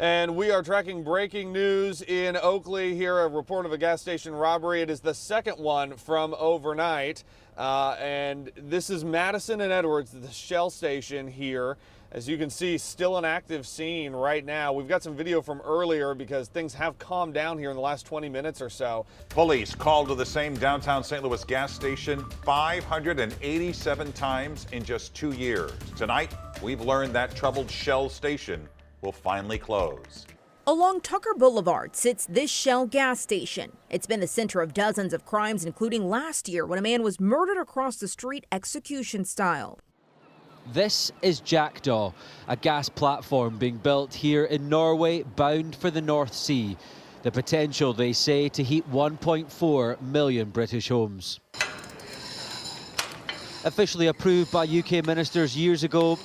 And we are tracking breaking news in Oakley here, a report of a gas station robbery. It is the second one from overnight. And this is Madison and Edwards, the Shell station here. As you can see, still an active scene right now. We've got some video from earlier because things have calmed down here in the last 20 minutes or so. Police called to the same downtown St. Louis gas station 587 times in just 2 years. Tonight, we've learned that troubled Shell station will finally close. Along Tucker Boulevard sits this Shell gas station. It's been the center of dozens of crimes, including last year when a man was murdered across the street execution style. This is Jackdaw, a gas platform being built here in Norway, bound for the North Sea. The potential, they say, to heat 1.4 million British homes. Officially approved by UK ministers years ago.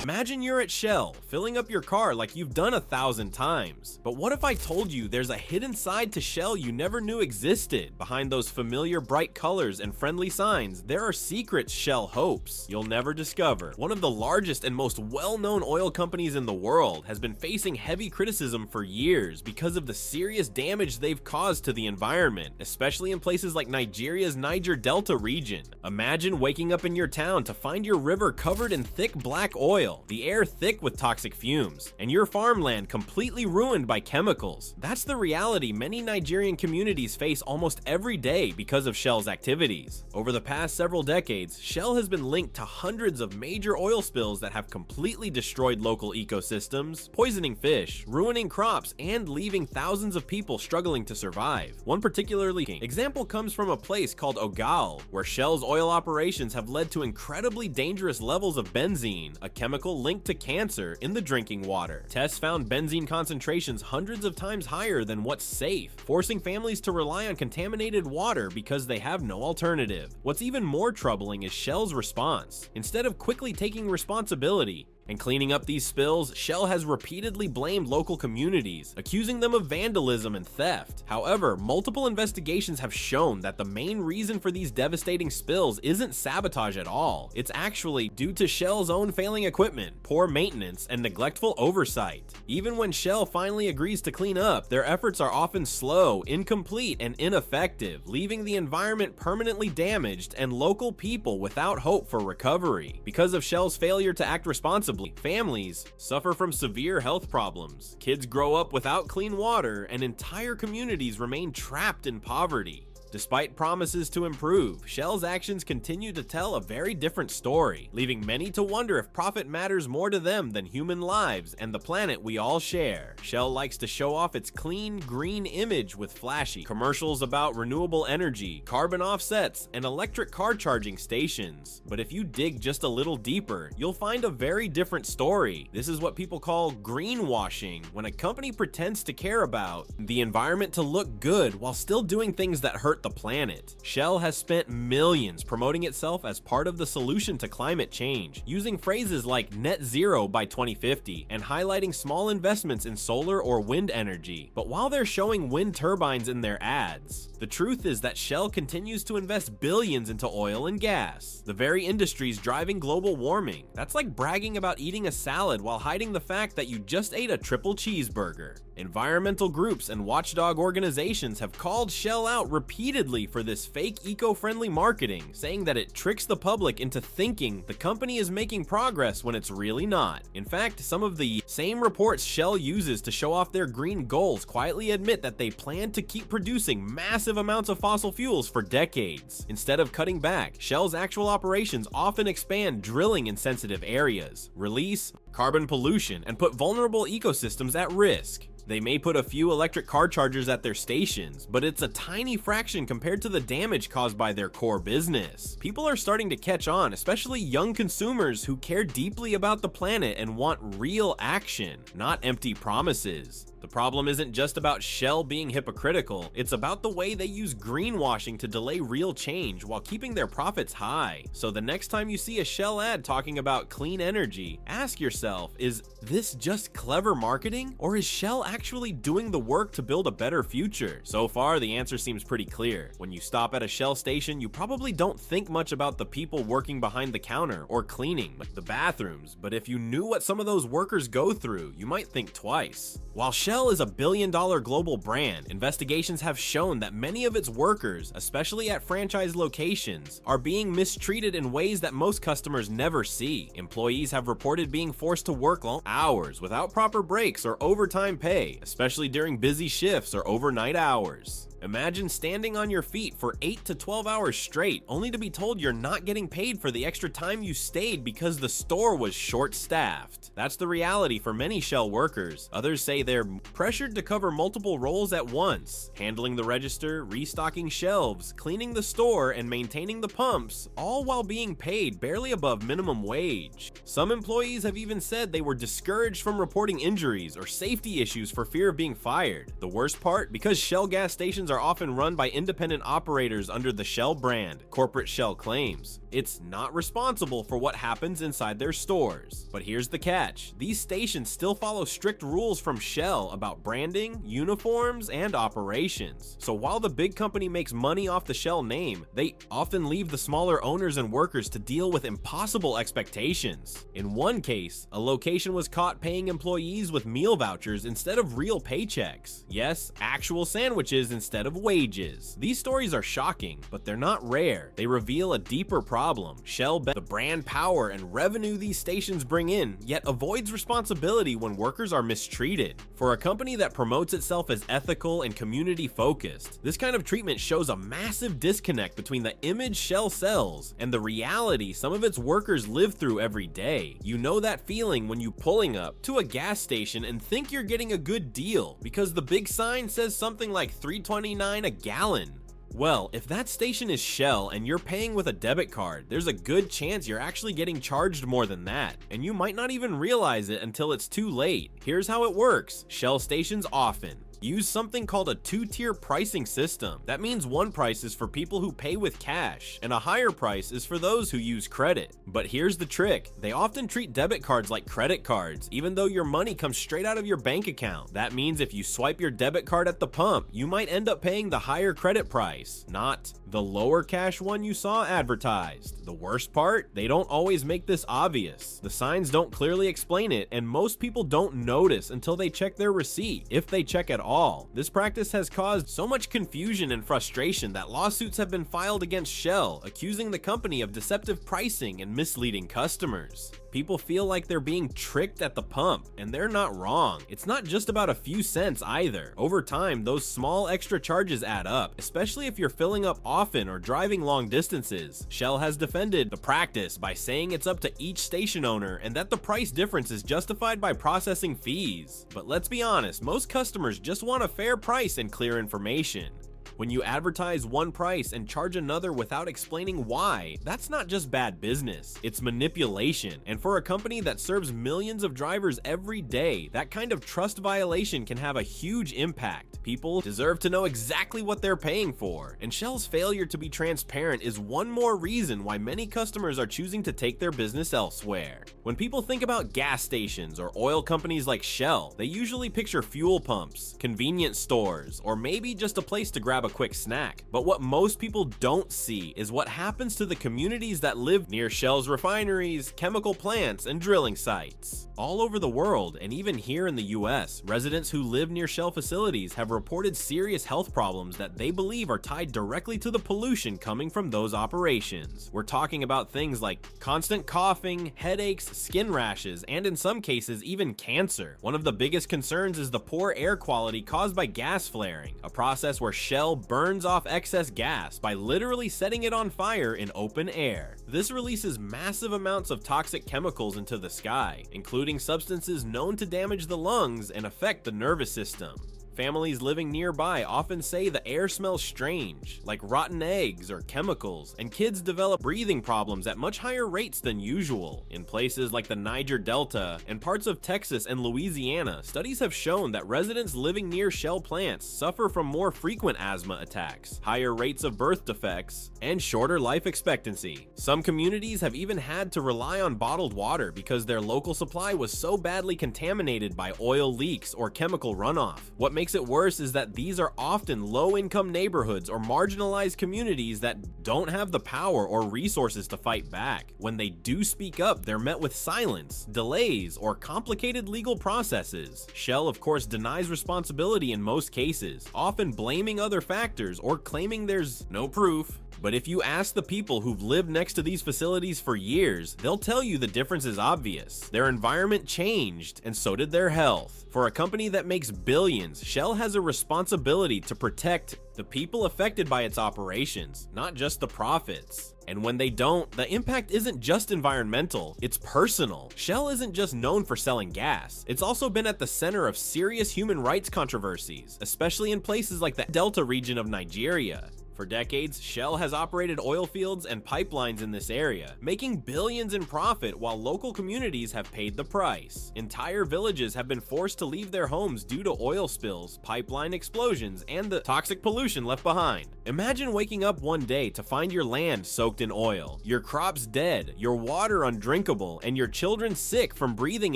Imagine you're at Shell, filling up your car like you've done 1,000 times. But what if I told you there's a hidden side to Shell you never knew existed? Behind those familiar bright colors and friendly signs, there are secrets Shell hopes you'll never discover. One of the largest and most well-known oil companies in the world has been facing heavy criticism for years because of the serious damage they've caused to the environment, especially in places like Nigeria's Niger Delta region. Imagine waking up in your town to find your river covered in thick black oil, the air thick with toxic fumes, and your farmland completely ruined by chemicals. That's the reality many Nigerian communities face almost every day because of Shell's activities. Over the past several decades, Shell has been linked to hundreds of major oil spills that have completely destroyed local ecosystems, poisoning fish, ruining crops, and leaving thousands of people struggling to survive. One particularly example comes from a place called Ogal, where Shell's oil operations have led to incredibly dangerous levels of benzene, a chemical linked to cancer, in the drinking water. Tests found benzene concentrations hundreds of times higher than what's safe, forcing families to rely on contaminated water because they have no alternative. What's even more troubling is Shell's response. Instead of quickly taking responsibility and cleaning up these spills, Shell has repeatedly blamed local communities, accusing them of vandalism and theft. However, multiple investigations have shown that the main reason for these devastating spills isn't sabotage at all. It's actually due to Shell's own failing equipment, poor maintenance, and neglectful oversight. Even when Shell finally agrees to clean up, their efforts are often slow, incomplete, and ineffective, leaving the environment permanently damaged and local people without hope for recovery. Because of Shell's failure to act responsibly, families suffer from severe health problems, kids grow up without clean water, and entire communities remain trapped in poverty. Despite promises to improve, Shell's actions continue to tell a very different story, leaving many to wonder if profit matters more to them than human lives and the planet we all share. Shell likes to show off its clean, green image with flashy commercials about renewable energy, carbon offsets, and electric car charging stations. But if you dig just a little deeper, you'll find a very different story. This is what people call greenwashing, when a company pretends to care about the environment to look good while still doing things that hurt the planet. Shell has spent millions promoting itself as part of the solution to climate change, using phrases like net zero by 2050 and highlighting small investments in solar or wind energy. But while they're showing wind turbines in their ads, the truth is that Shell continues to invest billions into oil and gas, the very industries driving global warming. That's like bragging about eating a salad while hiding the fact that you just ate a triple cheeseburger. Environmental groups and watchdog organizations have called Shell out repeatedly for this fake eco-friendly marketing, saying that it tricks the public into thinking the company is making progress when it's really not. In fact, some of the same reports Shell uses to show off their green goals quietly admit that they plan to keep producing massive amounts of fossil fuels for decades. Instead of cutting back, Shell's actual operations often expand drilling in sensitive areas, release carbon pollution, and put vulnerable ecosystems at risk. They may put a few electric car chargers at their stations, but it's a tiny fraction compared to the damage caused by their core business. People are starting to catch on, especially young consumers who care deeply about the planet and want real action, not empty promises. The problem isn't just about Shell being hypocritical, it's about the way they use greenwashing to delay real change while keeping their profits high. So the next time you see a Shell ad talking about clean energy, ask yourself, is this just clever marketing? Or is Shell actually doing the work to build a better future? So far, the answer seems pretty clear. When you stop at a Shell station, you probably don't think much about the people working behind the counter or cleaning the bathrooms, but if you knew what some of those workers go through, you might think twice. While Shell is a billion-dollar global brand, investigations have shown that many of its workers, especially at franchise locations, are being mistreated in ways that most customers never see. Employees have reported being forced to work long hours without proper breaks or overtime pay, especially during busy shifts or overnight hours. Imagine standing on your feet for 8 to 12 hours straight, only to be told you're not getting paid for the extra time you stayed because the store was short-staffed. That's the reality for many Shell workers. Others say they're pressured to cover multiple roles at once, handling the register, restocking shelves, cleaning the store, and maintaining the pumps, all while being paid barely above minimum wage. Some employees have even said they were discouraged from reporting injuries or safety issues for fear of being fired. The worst part, because Shell gas stations are often run by independent operators under the Shell brand, corporate Shell claims, it's not responsible for what happens inside their stores. But here's the catch. These stations still follow strict rules from Shell about branding, uniforms, and operations. So while the big company makes money off the Shell name, they often leave the smaller owners and workers to deal with impossible expectations. In one case, a location was caught paying employees with meal vouchers instead of real paychecks. Yes, actual sandwiches instead of wages. These stories are shocking, but they're not rare. They reveal a deeper problem. Shell bets the brand power and revenue these stations bring in, yet avoids responsibility when workers are mistreated. For a company that promotes itself as ethical and community focused, this kind of treatment shows a massive disconnect between the image Shell sells and the reality some of its workers live through every day. You know that feeling when you pulling up to a gas station and think you're getting a good deal because the big sign says something like $3.29 a gallon. Well, if that station is Shell and you're paying with a debit card, there's a good chance you're actually getting charged more than that, and you might not even realize it until it's too late. Here's how it works. Shell stations often use something called a two-tier pricing system. That means one price is for people who pay with cash, and a higher price is for those who use credit. But here's the trick. They often treat debit cards like credit cards, even though your money comes straight out of your bank account. That means if you swipe your debit card at the pump, you might end up paying the higher credit price, not the lower cash one you saw advertised. The worst part? They don't always make this obvious. The signs don't clearly explain it, and most people don't notice until they check their receipt, if they check at all. This practice has caused so much confusion and frustration that lawsuits have been filed against Shell, accusing the company of deceptive pricing and misleading customers. People feel like they're being tricked at the pump, and they're not wrong. It's not just about a few cents either. Over time, those small extra charges add up, especially if you're filling up often or driving long distances. Shell has defended the practice by saying it's up to each station owner and that the price difference is justified by processing fees. But let's be honest, most customers just want a fair price and clear information. When you advertise one price and charge another without explaining why, that's not just bad business, it's manipulation. And for a company that serves millions of drivers every day, that kind of trust violation can have a huge impact. People deserve to know exactly what they're paying for, and Shell's failure to be transparent is one more reason why many customers are choosing to take their business elsewhere. When people think about gas stations or oil companies like Shell, they usually picture fuel pumps, convenience stores, or maybe just a place to grab a quick snack. But what most people don't see is what happens to the communities that live near Shell's refineries, chemical plants, and drilling sites. All over the world, and even here in the US, residents who live near Shell facilities have reported serious health problems that they believe are tied directly to the pollution coming from those operations. We're talking about things like constant coughing, headaches, skin rashes, and in some cases even cancer. One of the biggest concerns is the poor air quality caused by gas flaring, a process where Shell burns off excess gas by literally setting it on fire in open air. This releases massive amounts of toxic chemicals into the sky, including substances known to damage the lungs and affect the nervous system. Families living nearby often say the air smells strange, like rotten eggs or chemicals, and kids develop breathing problems at much higher rates than usual. In places like the Niger Delta and parts of Texas and Louisiana, studies have shown that residents living near shell plants suffer from more frequent asthma attacks, higher rates of birth defects, and shorter life expectancy. Some communities have even had to rely on bottled water because their local supply was so badly contaminated by oil leaks or chemical runoff. What makes it worse is that these are often low-income neighborhoods or marginalized communities that don't have the power or resources to fight back. When they do speak up, they're met with silence, delays, or complicated legal processes. Shell, of course, denies responsibility in most cases, often blaming other factors or claiming there's no proof. But if you ask the people who've lived next to these facilities for years, they'll tell you the difference is obvious. Their environment changed, and so did their health. For a company that makes billions, Shell has a responsibility to protect the people affected by its operations, not just the profits. And when they don't, the impact isn't just environmental, it's personal. Shell isn't just known for selling gas. It's also been at the center of serious human rights controversies, especially in places like the Delta region of Nigeria. For decades, Shell has operated oil fields and pipelines in this area, making billions in profit while local communities have paid the price. Entire villages have been forced to leave their homes due to oil spills, pipeline explosions, and the toxic pollution left behind. Imagine waking up one day to find your land soaked in oil, your crops dead, your water undrinkable, and your children sick from breathing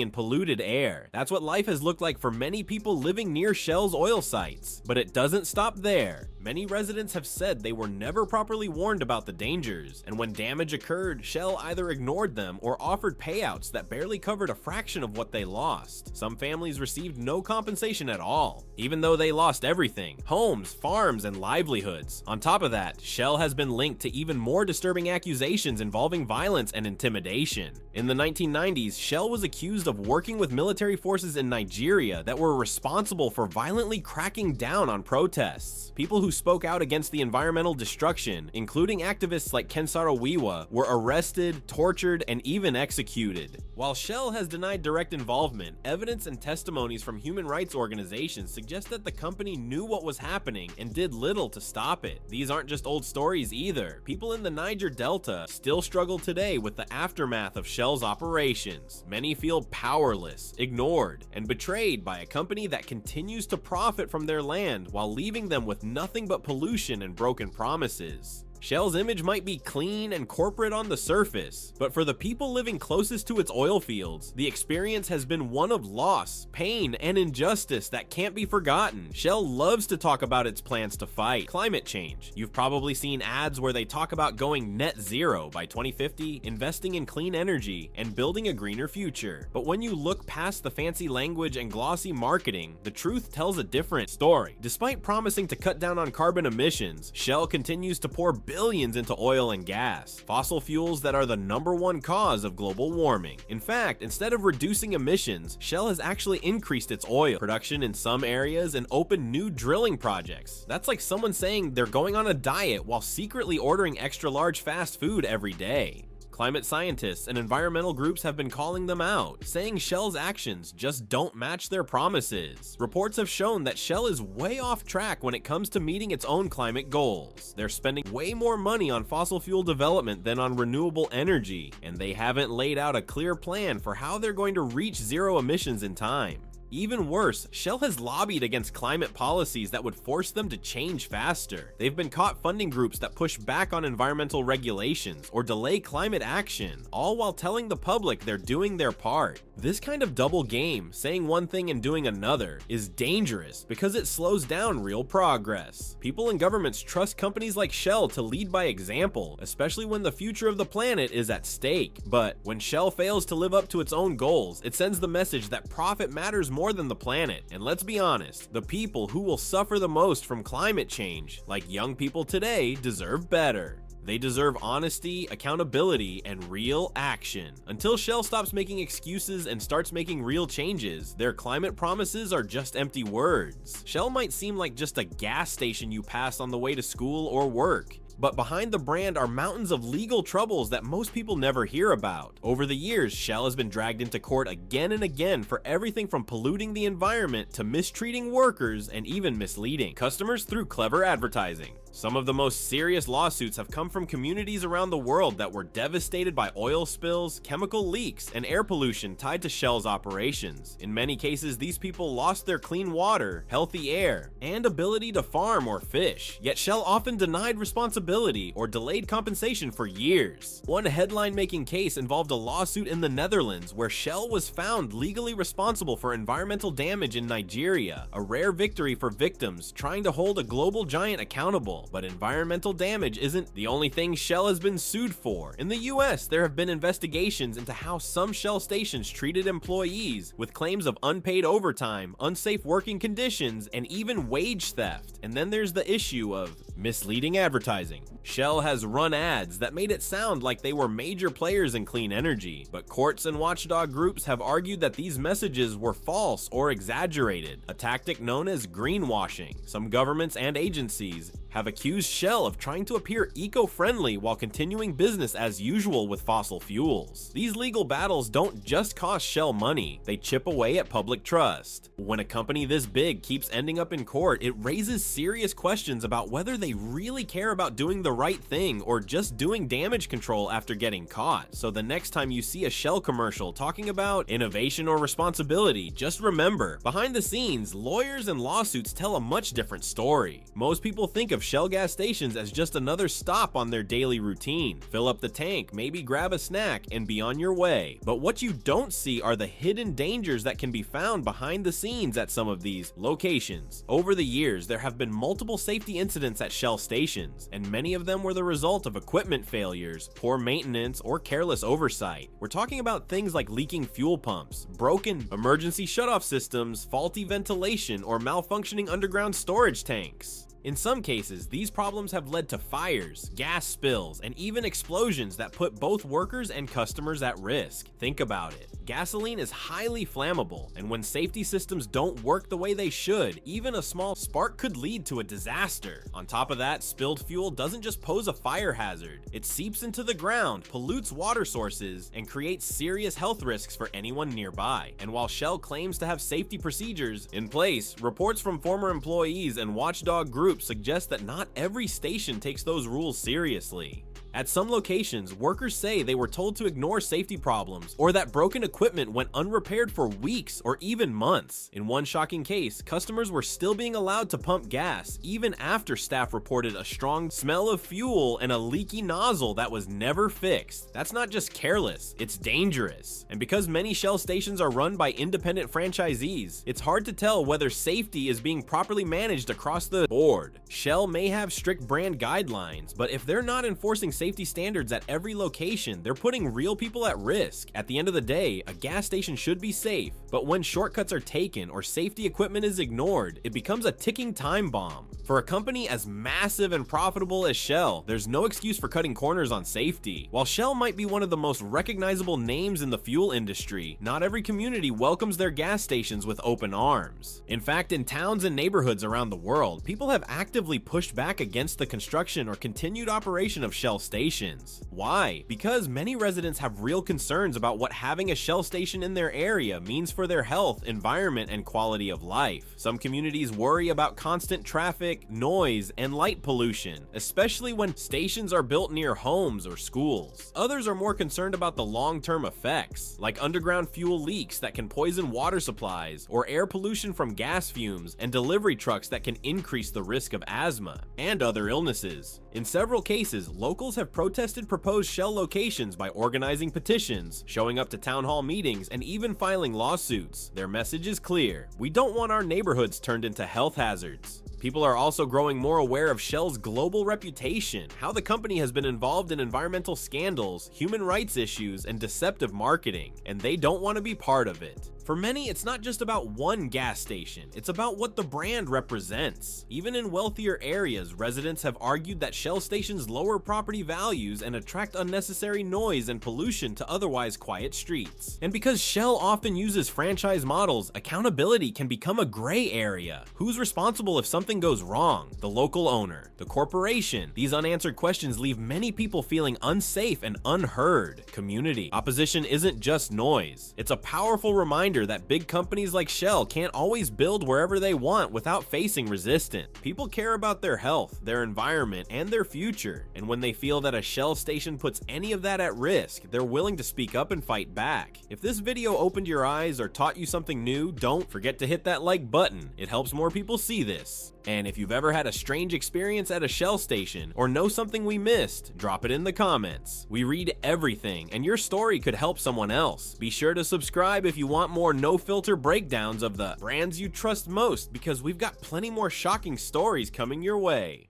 in polluted air. That's what life has looked like for many people living near Shell's oil sites. But it doesn't stop there. Many residents have said they were never properly warned about the dangers, and when damage occurred, Shell either ignored them or offered payouts that barely covered a fraction of what they lost. Some families received no compensation at all, even though they lost everything: homes, farms, and livelihoods. On top of that, Shell has been linked to even more disturbing accusations involving violence and intimidation. In the 1990s, Shell was accused of working with military forces in Nigeria that were responsible for violently cracking down on protests. People who spoke out against the environmental destruction, including activists like Kensaro Wiwa, were arrested, tortured, and even executed. While Shell has denied direct involvement, evidence and testimonies from human rights organizations suggest that the company knew what was happening and did little to stop it. These aren't just old stories either. People in the Niger Delta still struggle today with the aftermath of Shell's operations. Many feel powerless, ignored, and betrayed by a company that continues to profit from their land while leaving them with nothing but pollution and broken promises. Shell's image might be clean and corporate on the surface, but for the people living closest to its oil fields, the experience has been one of loss, pain, and injustice that can't be forgotten. Shell loves to talk about its plans to fight climate change. You've probably seen ads where they talk about going net zero by 2050, investing in clean energy, and building a greener future. But when you look past the fancy language and glossy marketing, the truth tells a different story. Despite promising to cut down on carbon emissions, Shell continues to pour billions into oil and gas, fossil fuels that are the #1 cause of global warming. In fact, instead of reducing emissions, Shell has actually increased its oil production in some areas and opened new drilling projects. That's like someone saying they're going on a diet while secretly ordering extra large fast food every day. Climate scientists and environmental groups have been calling them out, saying Shell's actions just don't match their promises. Reports have shown that Shell is way off track when it comes to meeting its own climate goals. They're spending way more money on fossil fuel development than on renewable energy, and they haven't laid out a clear plan for how they're going to reach zero emissions in time. Even worse, Shell has lobbied against climate policies that would force them to change faster. They've been caught funding groups that push back on environmental regulations or delay climate action, all while telling the public they're doing their part. This kind of double game, saying one thing and doing another, is dangerous because it slows down real progress. People and governments trust companies like Shell to lead by example, especially when the future of the planet is at stake. But when Shell fails to live up to its own goals, it sends the message that profit matters more than the planet. And let's be honest, the people who will suffer the most from climate change, like young people today, deserve better. They deserve honesty, accountability, and real action. Until Shell stops making excuses and starts making real changes, their climate promises are just empty words. Shell might seem like just a gas station you pass on the way to school or work, But behind the brand are mountains of legal troubles that most people never hear about. Over the years, Shell has been dragged into court again and again for everything from polluting the environment to mistreating workers and even misleading customers through clever advertising. Some of the most serious lawsuits have come from communities around the world that were devastated by oil spills, chemical leaks, and air pollution tied to Shell's operations. In many cases, these people lost their clean water, healthy air, and ability to farm or fish, yet Shell often denied responsibility or delayed compensation for years. One headline-making case involved a lawsuit in the Netherlands where Shell was found legally responsible for environmental damage in Nigeria, a rare victory for victims trying to hold a global giant accountable. But environmental damage isn't the only thing Shell has been sued for. In the US, there have been investigations into how some Shell stations treated employees with claims of unpaid overtime, unsafe working conditions, and even wage theft. And then there's the issue of misleading advertising. Shell has run ads that made it sound like they were major players in clean energy, but courts and watchdog groups have argued that these messages were false or exaggerated, a tactic known as greenwashing. Some governments and agencies have accused Shell of trying to appear eco-friendly while continuing business as usual with fossil fuels. These legal battles don't just cost Shell money, they chip away at public trust. When a company this big keeps ending up in court, it raises serious questions about whether they really care about doing the right thing or just doing damage control after getting caught. So the next time you see a Shell commercial talking about innovation or responsibility, just remember, behind the scenes, lawyers and lawsuits tell a much different story. Most people think of Shell gas stations as just another stop on their daily routine. Fill up the tank, maybe grab a snack, and be on your way. But what you don't see are the hidden dangers that can be found behind the scenes at some of these locations. Over the years, there have been multiple safety incidents at Shell stations, and many of them were the result of equipment failures, poor maintenance, or careless oversight. We're talking about things like leaking fuel pumps, broken emergency shutoff systems, faulty ventilation, or malfunctioning underground storage tanks. In some cases, these problems have led to fires, gas spills, and even explosions that put both workers and customers at risk. Think about it. Gasoline is highly flammable, and when safety systems don't work the way they should, even a small spark could lead to a disaster. On top of that, spilled fuel doesn't just pose a fire hazard. It seeps into the ground, pollutes water sources, and creates serious health risks for anyone nearby. And while Shell claims to have safety procedures in place, reports from former employees and watchdog groups suggest that not every station takes those rules seriously. At some locations, workers say they were told to ignore safety problems or that broken equipment went unrepaired for weeks or even months. In one shocking case, customers were still being allowed to pump gas even after staff reported a strong smell of fuel and a leaky nozzle that was never fixed. That's not just careless, it's dangerous. And because many Shell stations are run by independent franchisees, it's hard to tell whether safety is being properly managed across the board. Shell may have strict brand guidelines, but if they're not enforcing safety standards at every location, they're putting real people at risk. At the end of the day, a gas station should be safe, but when shortcuts are taken or safety equipment is ignored, it becomes a ticking time bomb. For a company as massive and profitable as Shell, there's no excuse for cutting corners on safety. While Shell might be one of the most recognizable names in the fuel industry, not every community welcomes their gas stations with open arms. In fact, in towns and neighborhoods around the world, people have actively pushed back against the construction or continued operation of Shell stations. Why? Because many residents have real concerns about what having a Shell station in their area means for their health, environment, and quality of life. Some communities worry about constant traffic, noise, and light pollution, especially when stations are built near homes or schools. Others are more concerned about the long-term effects, like underground fuel leaks that can poison water supplies, or air pollution from gas fumes and delivery trucks that can increase the risk of asthma and other illnesses. In several cases, locals have protested proposed Shell locations by organizing petitions, showing up to town hall meetings, and even filing lawsuits. Their message is clear: we don't want our neighborhoods turned into health hazards. People are also growing more aware of Shell's global reputation, how the company has been involved in environmental scandals, human rights issues, and deceptive marketing, and they don't want to be part of it. For many, it's not just about one gas station, it's about what the brand represents. Even in wealthier areas, residents have argued that Shell stations lower property values and attract unnecessary noise and pollution to otherwise quiet streets. And because Shell often uses franchise models, accountability can become a gray area. Who's responsible if something something goes wrong? The local owner? The corporation? These unanswered questions leave many people feeling unsafe and unheard. Community. Opposition isn't just noise. It's a powerful reminder that big companies like Shell can't always build wherever they want without facing resistance. People care about their health, their environment, and their future. And when they feel that a Shell station puts any of that at risk, they're willing to speak up and fight back. If this video opened your eyes or taught you something new, don't forget to hit that like button. It helps more people see this. And if you've ever had a strange experience at a Shell station or know something we missed, drop it in the comments. We read everything, and your story could help someone else. Be sure to subscribe if you want more no-filter breakdowns of the brands you trust most, because we've got plenty more shocking stories coming your way.